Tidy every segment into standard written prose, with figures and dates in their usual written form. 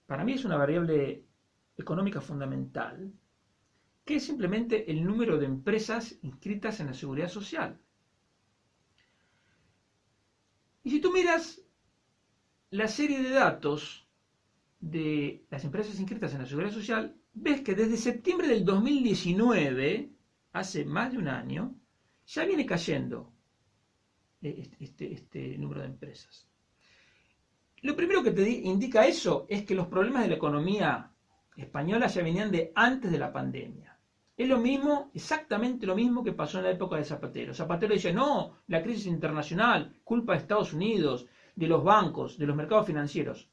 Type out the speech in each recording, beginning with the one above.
para mí es una variable económica fundamental, que es simplemente el número de empresas inscritas en la Seguridad Social. Y si tú miras la serie de datos de las empresas inscritas en la Seguridad Social, ves que desde septiembre del 2019, hace más de un año, ya viene cayendo este número de empresas. Lo primero que te indica eso es que los problemas de la economía española ya venían de antes de la pandemia. Es lo mismo, exactamente lo mismo que pasó en la época de Zapatero. Zapatero dice, no, la crisis internacional, culpa de Estados Unidos, de los bancos, de los mercados financieros.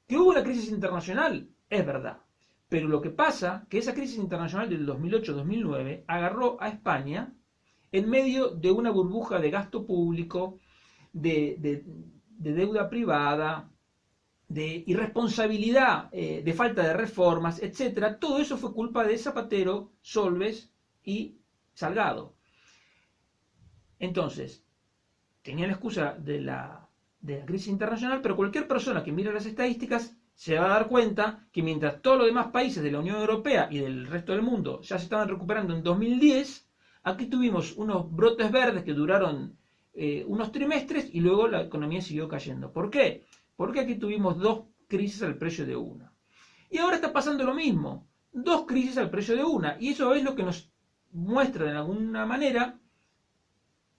Que hubo una crisis internacional, es verdad. Pero lo que pasa, que esa crisis internacional del 2008-2009 agarró a España en medio de una burbuja de gasto público, de deuda privada, de irresponsabilidad, de falta de reformas, etc. Todo eso fue culpa de Zapatero, Solbes y Salgado. Entonces, tenía la excusa de la crisis internacional, pero cualquier persona que mire las estadísticas se va a dar cuenta que mientras todos los demás países de la Unión Europea y del resto del mundo ya se estaban recuperando en 2010, aquí tuvimos unos brotes verdes que duraron unos trimestres y luego la economía siguió cayendo. ¿Por qué? Porque aquí tuvimos dos crisis al precio de una. Y ahora está pasando lo mismo, dos crisis al precio de una. Y eso es lo que nos muestra de alguna manera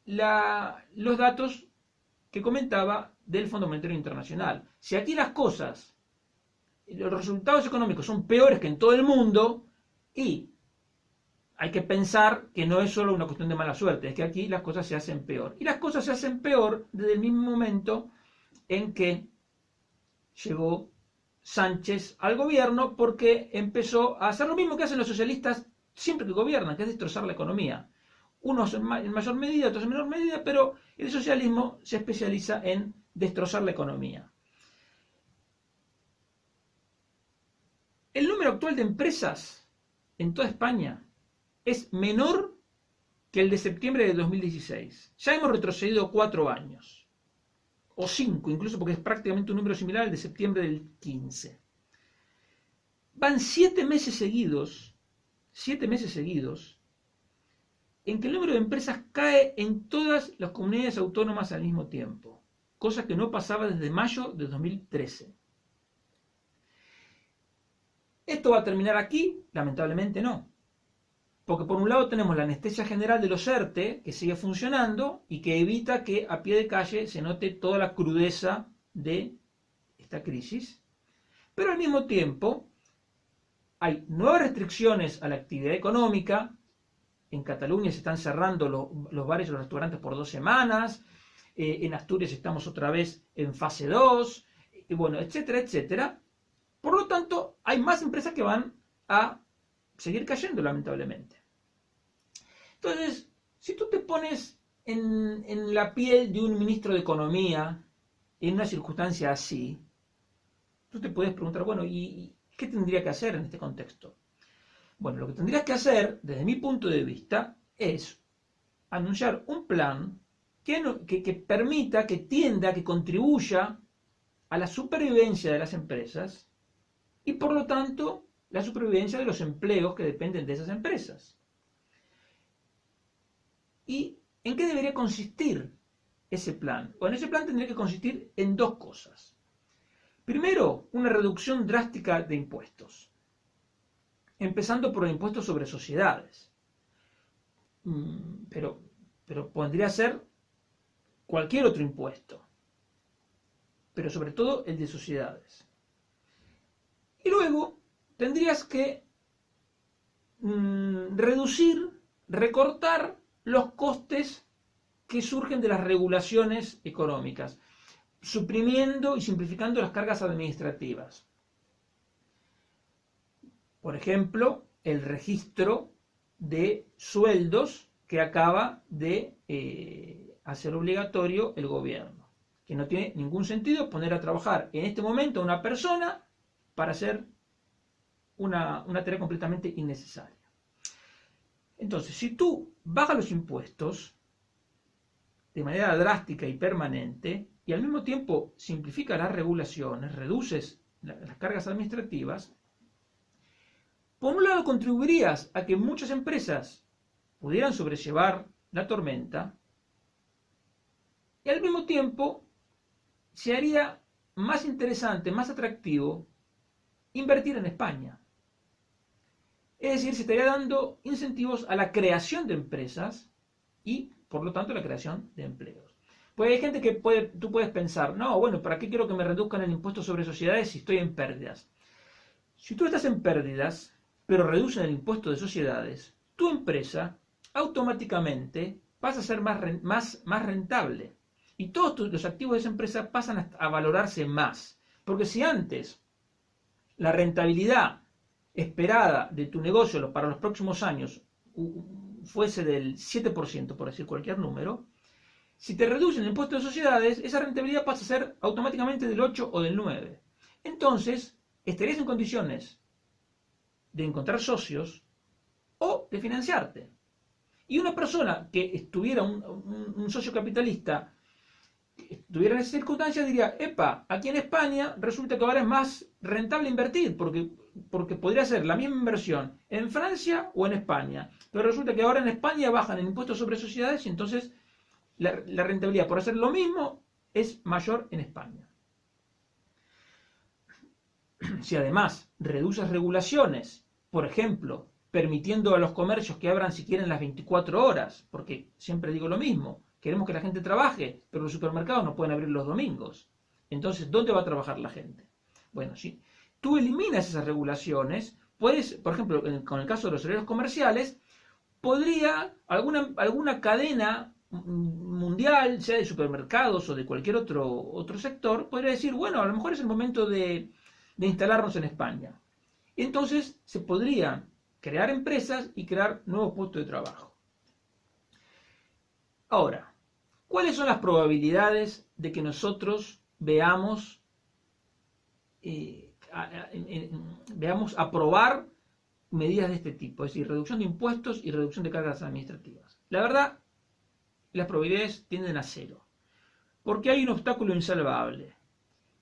los datos que comentaba del Fondo Monetario Internacional. Si aquí las cosas, los resultados económicos son peores que en todo el mundo, y hay que pensar que no es solo una cuestión de mala suerte, es que aquí las cosas se hacen peor. Y las cosas se hacen peor desde el mismo momento en que llegó Sánchez al gobierno, porque empezó a hacer lo mismo que hacen los socialistas siempre que gobiernan, que es destrozar la economía. Unos en mayor medida, otros en menor medida, pero el socialismo se especializa en destrozar la economía. El número actual de empresas en toda España es menor que el de septiembre de 2016. Ya hemos retrocedido 4 años. O 5, incluso, porque es prácticamente un número similar al de septiembre del 15. Van 7 meses seguidos, en que el número de empresas cae en todas las comunidades autónomas al mismo tiempo, cosa que no pasaba desde mayo de 2013. ¿Esto va a terminar aquí? Lamentablemente no. Porque por un lado tenemos la anestesia general de los ERTE, que sigue funcionando y que evita que a pie de calle se note toda la crudeza de esta crisis. Pero al mismo tiempo hay nuevas restricciones a la actividad económica. En Cataluña se están cerrando los bares y los restaurantes por 2 semanas. En Asturias estamos otra vez en fase 2. Y bueno, etcétera, etcétera. Por lo tanto, hay más empresas que van a seguir cayendo, lamentablemente. Entonces, si tú te pones en la piel de un ministro de Economía en una circunstancia así, tú te puedes preguntar, bueno, ¿y qué tendría que hacer en este contexto? Bueno, lo que tendrías que hacer, desde mi punto de vista, es anunciar un plan que permita, que tienda, que contribuya a la supervivencia de las empresas y, por lo tanto, la supervivencia de los empleos que dependen de esas empresas. ¿Y en qué debería consistir ese plan? Bueno, ese plan tendría que consistir en 2 cosas. Primero, una reducción drástica de impuestos, empezando por el impuesto sobre sociedades. Pero podría ser cualquier otro impuesto, pero sobre todo el de sociedades. Y luego tendrías que recortar los costes que surgen de las regulaciones económicas, suprimiendo y simplificando las cargas administrativas. Por ejemplo, el registro de sueldos que acaba de hacer obligatorio el gobierno, que no tiene ningún sentido poner a trabajar en este momento a una persona para hacer una tarea completamente innecesaria. Entonces, si tú bajas los impuestos de manera drástica y permanente, y al mismo tiempo simplificas las regulaciones, reduces las cargas administrativas, por un lado contribuirías a que muchas empresas pudieran sobrellevar la tormenta y al mismo tiempo se haría más interesante, más atractivo invertir en España. Es decir, se estaría dando incentivos a la creación de empresas y, por lo tanto, a la creación de empleos. Pues hay gente que tú puedes pensar, no, bueno, ¿para qué quiero que me reduzcan el impuesto sobre sociedades si estoy en pérdidas? Si tú estás en pérdidas, pero reducen el impuesto de sociedades, tu empresa automáticamente pasa a ser más rentable. Y todos los activos de esa empresa pasan a valorarse más. Porque si antes la rentabilidad esperada de tu negocio para los próximos años fuese del 7%, por decir cualquier número, si te reducen el impuesto de sociedades, esa rentabilidad pasa a ser automáticamente del 8 o del 9. Entonces, estarías en condiciones de encontrar socios o de financiarte. Y una persona que estuviera, un socio capitalista, estuviera en esa circunstancia, diría, epa, aquí en España resulta que ahora es más rentable invertir, porque podría ser la misma inversión en Francia o en España, pero resulta que ahora en España bajan el impuesto sobre sociedades y entonces la rentabilidad por hacer lo mismo es mayor en España. Si además reduces regulaciones, por ejemplo, permitiendo a los comercios que abran si quieren las 24 horas, porque siempre digo lo mismo, queremos que la gente trabaje, pero los supermercados no pueden abrir los domingos. Entonces, ¿dónde va a trabajar la gente? Bueno, si tú eliminas esas regulaciones, puedes, por ejemplo, con el caso de los horarios comerciales, podría alguna cadena mundial, sea de supermercados o de cualquier otro sector, podría decir, bueno, a lo mejor es el momento de instalarnos en España. Entonces se podrían crear empresas y crear nuevos puestos de trabajo. Ahora, ¿cuáles son las probabilidades de que nosotros veamos aprobar medidas de este tipo? Es decir, reducción de impuestos y reducción de cargas administrativas. La verdad, las probabilidades tienden a cero. Porque hay un obstáculo insalvable,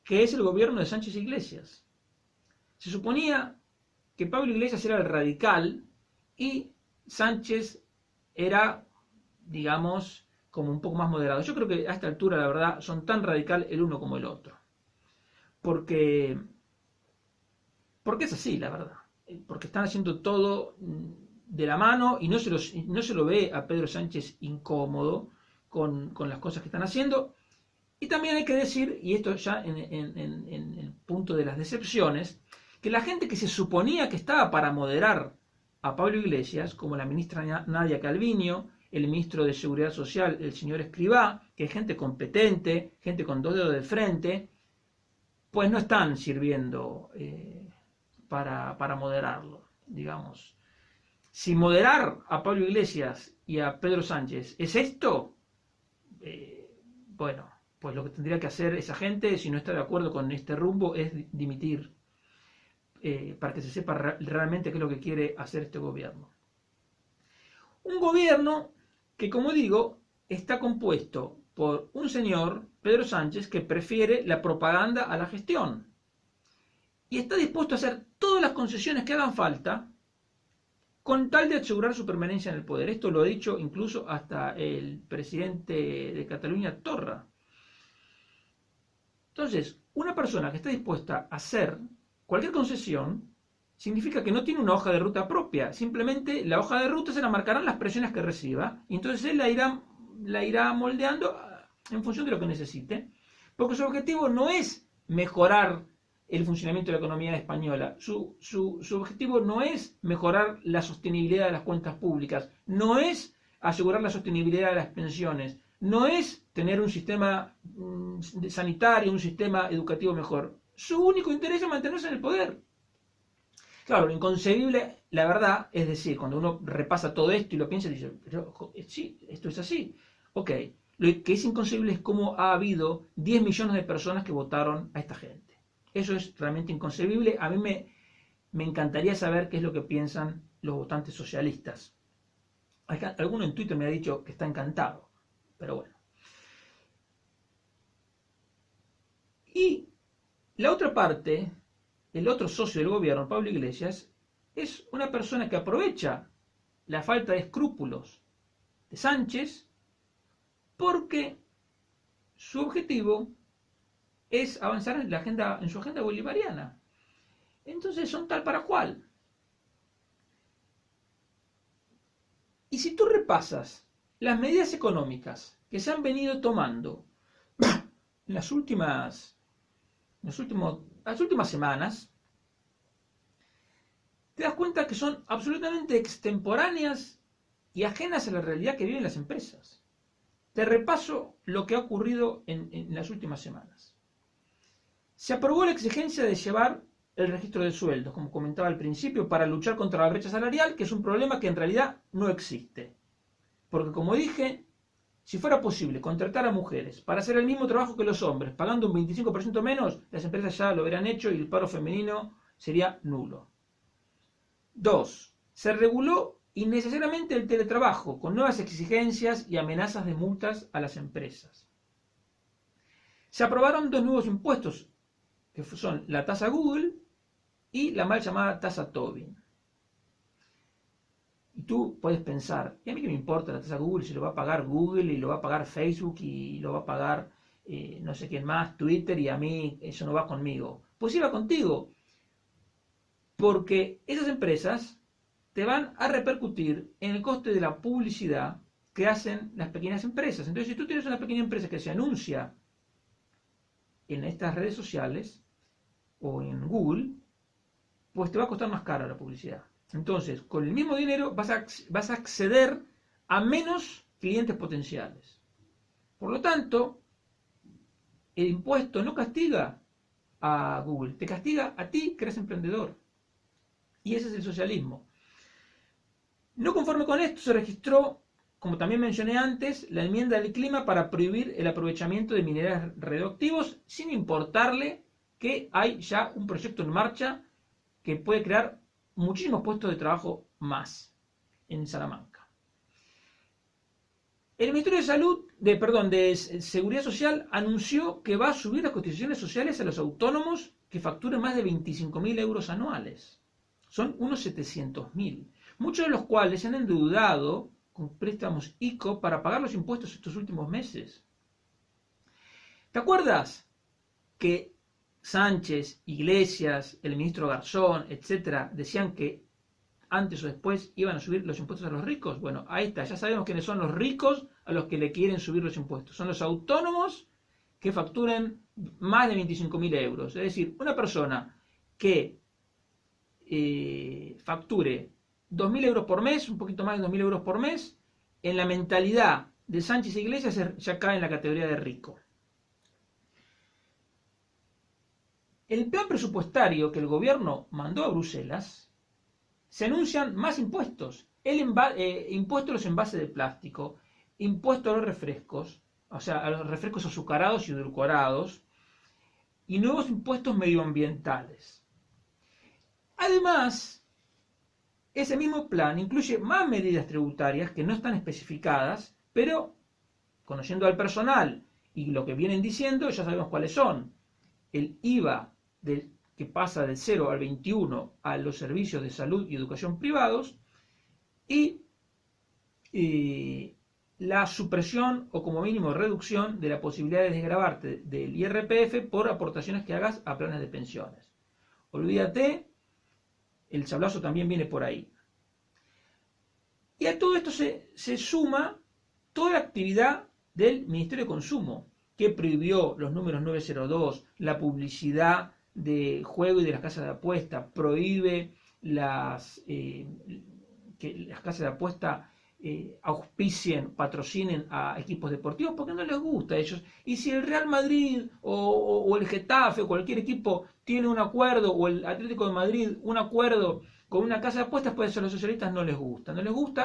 que es el gobierno de Sánchez Iglesias. Se suponía que Pablo Iglesias era el radical y Sánchez era, digamos, como un poco más moderado. Yo creo que a esta altura, la verdad, son tan radical el uno como el otro. Porque es así, la verdad. Porque están haciendo todo de la mano y no se lo ve a Pedro Sánchez incómodo con las cosas que están haciendo. Y también hay que decir, y esto ya en el punto de las decepciones, que la gente que se suponía que estaba para moderar a Pablo Iglesias, como la ministra Nadia Calviño, el ministro de Seguridad Social, el señor Escrivá, que es gente competente, gente con dos dedos de frente, pues no están sirviendo para moderarlo, digamos. Si moderar a Pablo Iglesias y a Pedro Sánchez es esto, bueno, pues lo que tendría que hacer esa gente, si no está de acuerdo con este rumbo, es dimitir, para que se sepa realmente qué es lo que quiere hacer este gobierno. Un gobierno que, como digo, está compuesto por un señor, Pedro Sánchez, que prefiere la propaganda a la gestión. Y está dispuesto a hacer todas las concesiones que hagan falta con tal de asegurar su permanencia en el poder. Esto lo ha dicho incluso hasta el presidente de Cataluña, Torra. Entonces, una persona que está dispuesta a hacer cualquier concesión significa que no tiene una hoja de ruta propia. Simplemente la hoja de ruta se la marcarán las presiones que reciba y entonces él la irá moldeando en función de lo que necesite. Porque su objetivo no es mejorar el funcionamiento de la economía española. Su objetivo no es mejorar la sostenibilidad de las cuentas públicas, no es asegurar la sostenibilidad de las pensiones, no es tener un sistema sanitario, un sistema educativo mejor. Su único interés es mantenerse en el poder. Claro, lo inconcebible, la verdad, es decir, cuando uno repasa todo esto y lo piensa, dice, pero sí, esto es así. Ok, lo que es inconcebible es cómo ha habido 10 millones de personas que votaron a esta gente. Eso es realmente inconcebible. A mí me encantaría saber qué es lo que piensan los votantes socialistas. Alguno en Twitter me ha dicho que está encantado, pero bueno. Y la otra parte el otro socio del gobierno, Pablo Iglesias, es una persona que aprovecha la falta de escrúpulos de Sánchez porque su objetivo es avanzar en su agenda bolivariana. Entonces son tal para cual. Y si tú repasas las medidas económicas que se han venido tomando en las últimas semanas, te das cuenta que son absolutamente extemporáneas y ajenas a la realidad que viven las empresas. Te repaso lo que ha ocurrido en las últimas semanas. Se aprobó la exigencia de llevar el registro de sueldos, como comentaba al principio, para luchar contra la brecha salarial, que es un problema que en realidad no existe. Porque como dije, si fuera posible contratar a mujeres para hacer el mismo trabajo que los hombres, pagando un 25% menos, las empresas ya lo hubieran hecho y el paro femenino sería nulo. 2. Se reguló innecesariamente el teletrabajo, con nuevas exigencias y amenazas de multas a las empresas. Se aprobaron 2 nuevos impuestos, que son la tasa Google y la mal llamada tasa Tobin. Y tú puedes pensar, ¿y a mí qué me importa la tasa Google si lo va a pagar Google y lo va a pagar Facebook y lo va a pagar no sé quién más, Twitter, y a mí eso no va conmigo? Pues sí va contigo, porque esas empresas te van a repercutir en el coste de la publicidad que hacen las pequeñas empresas. Entonces, si tú tienes una pequeña empresa que se anuncia en estas redes sociales o en Google, pues te va a costar más cara la publicidad. Entonces, con el mismo dinero vas a acceder a menos clientes potenciales. Por lo tanto, el impuesto no castiga a Google, te castiga a ti que eres emprendedor. Y ese es el socialismo. No conforme con esto, se registró, como también mencioné antes, la enmienda del clima para prohibir el aprovechamiento de minerales radioactivos, sin importarle que hay ya un proyecto en marcha que puede crear muchísimos puestos de trabajo más en Salamanca. El Ministerio de Seguridad Social anunció que va a subir las cotizaciones sociales a los autónomos que facturen más de 25.000 euros anuales. Son unos 700.000, muchos de los cuales se han endeudado con préstamos ICO para pagar los impuestos estos últimos meses. ¿Te acuerdas que Sánchez, Iglesias, el ministro Garzón, etcétera, decían que antes o después iban a subir los impuestos a los ricos? Bueno, ahí está, ya sabemos quiénes son los ricos a los que le quieren subir los impuestos. Son los autónomos que facturen más de 25.000 euros. Es decir, una persona que facture 2.000 euros por mes, un poquito más de 2.000 euros por mes, en la mentalidad de Sánchez e Iglesias ya cae en la categoría de rico. El plan presupuestario que el gobierno mandó a Bruselas, se anuncian más impuestos. Impuesto a los envases de plástico, impuesto a los refrescos, o sea, a los refrescos azucarados y edulcorados, y nuevos impuestos medioambientales. Además, ese mismo plan incluye más medidas tributarias que no están especificadas, pero conociendo al personal y lo que vienen diciendo, ya sabemos cuáles son. El IVA que pasa del 0 al 21 a los servicios de salud y educación privados, y la supresión o como mínimo reducción de la posibilidad de desgravarte del IRPF por aportaciones que hagas a planes de pensiones. Olvídate, el sablazo también viene por ahí. Y a todo esto se suma toda la actividad del Ministerio de Consumo, que prohibió los números 902, la publicidad de juego y de las casas de apuesta, prohíbe que las casas de apuesta auspicien, patrocinen a equipos deportivos porque no les gusta a ellos. Y si el Real Madrid o el Getafe o cualquier equipo tiene un acuerdo, o el Atlético de Madrid un acuerdo con una casa de apuestas, pues a los socialistas no les gusta,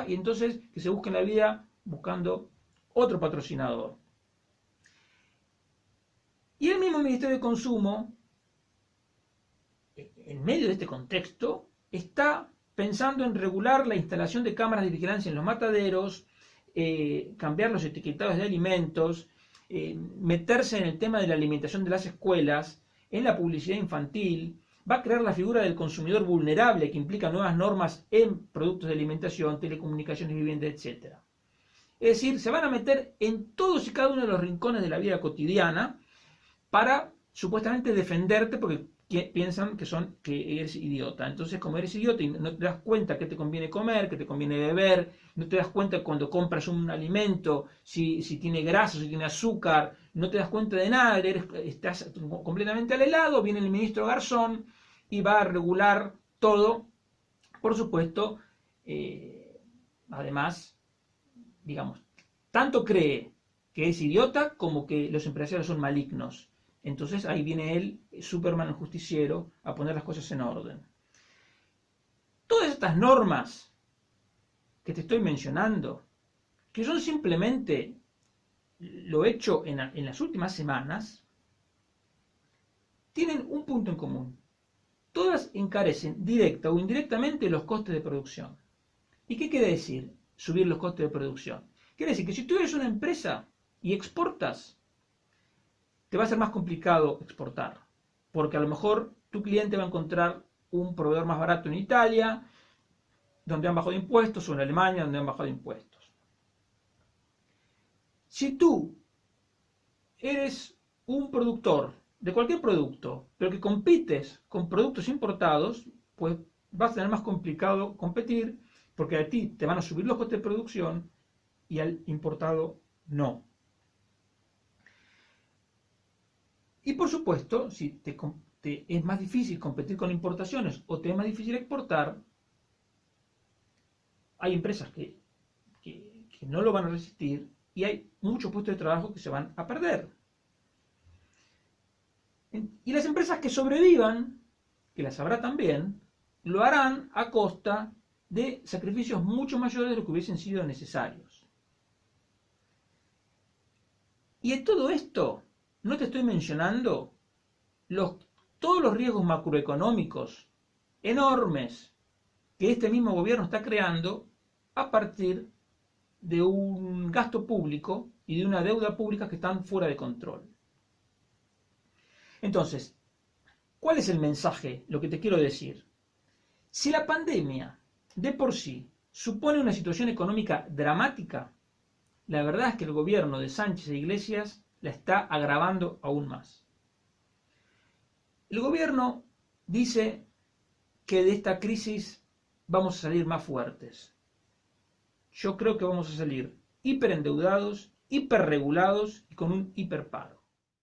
y entonces que se busquen la vida buscando otro patrocinador. Y el mismo Ministerio de Consumo, en medio de este contexto, está pensando en regular la instalación de cámaras de vigilancia en los mataderos, cambiar los etiquetados de alimentos, meterse en el tema de la alimentación de las escuelas, en la publicidad infantil, va a crear la figura del consumidor vulnerable que implica nuevas normas en productos de alimentación, telecomunicaciones, vivienda, etc. Es decir, se van a meter en todos y cada uno de los rincones de la vida cotidiana para supuestamente defenderte porque piensan que eres idiota. Entonces, como eres idiota y no te das cuenta que te conviene comer, que te conviene beber, no te das cuenta cuando compras un alimento, si tiene grasa, si tiene azúcar, no te das cuenta de nada, estás completamente al helado, viene el ministro Garzón y va a regular todo. Por supuesto, además, digamos, tanto cree que es idiota como que los empresarios son malignos. Entonces ahí viene él, Superman el justiciero, a poner las cosas en orden. Todas estas normas que te estoy mencionando, que son simplemente lo hecho en las últimas semanas, tienen un punto en común. Todas encarecen directa o indirectamente los costes de producción. ¿Y qué quiere decir subir los costes de producción? Quiere decir que si tú eres una empresa y exportas, te va a ser más complicado exportar, porque a lo mejor tu cliente va a encontrar un proveedor más barato en Italia, donde han bajado impuestos, o en Alemania, donde han bajado impuestos. Si tú eres un productor de cualquier producto, pero que compites con productos importados, pues vas a tener más complicado competir, porque a ti te van a subir los costes de producción y al importado no. Y por supuesto, si te es más difícil competir con importaciones o te es más difícil exportar, hay empresas que no lo van a resistir y hay muchos puestos de trabajo que se van a perder. Y las empresas que sobrevivan, que las habrá también, lo harán a costa de sacrificios mucho mayores de lo que hubiesen sido necesarios. Y en todo esto, no te estoy mencionando todos los riesgos macroeconómicos enormes que este mismo gobierno está creando a partir de un gasto público y de una deuda pública que están fuera de control. Entonces, ¿cuál es el mensaje? Lo que te quiero decir. Si la pandemia de por sí supone una situación económica dramática, la verdad es que el gobierno de Sánchez e Iglesias la está agravando aún más. El gobierno dice que de esta crisis vamos a salir más fuertes. Yo creo que vamos a salir hiperendeudados, hiperregulados y con un hiperparo.